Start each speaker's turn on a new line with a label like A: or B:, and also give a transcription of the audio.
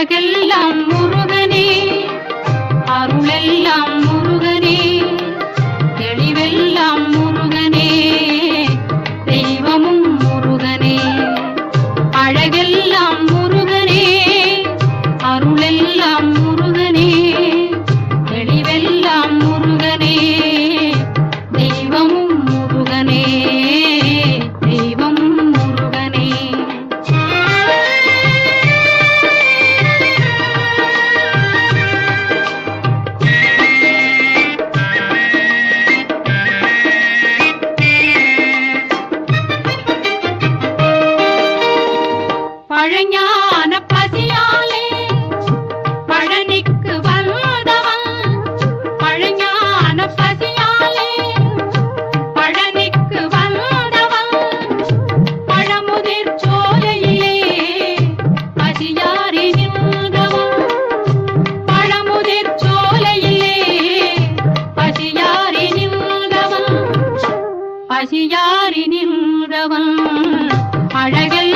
A: அழகெல்லாம் முருகனே, அருளெல்லாம் முருகனே, தெளிவெல்லாம் முருகனே, தெய்வமும் முருகனே. அழகெல்லாம் முருகனே, அருளெல்லாம் முருகனே, தெளிவெல்லாம் முருகனே, தெய்வமும் முருகனே, தெய்வமும் முருகனே. பழஞான பசியாலே பழனிக்கு வந்தவன், பழஞான பசியாலே பழனிக்கு வந்தவன், பழமுதிர் சோலையிலே பசியாரி நின்றவன், பழமுதிர் சோலையிலே பசியாரி நின்றவன், பசியாரி நின்றவன். அழகெல்லாம்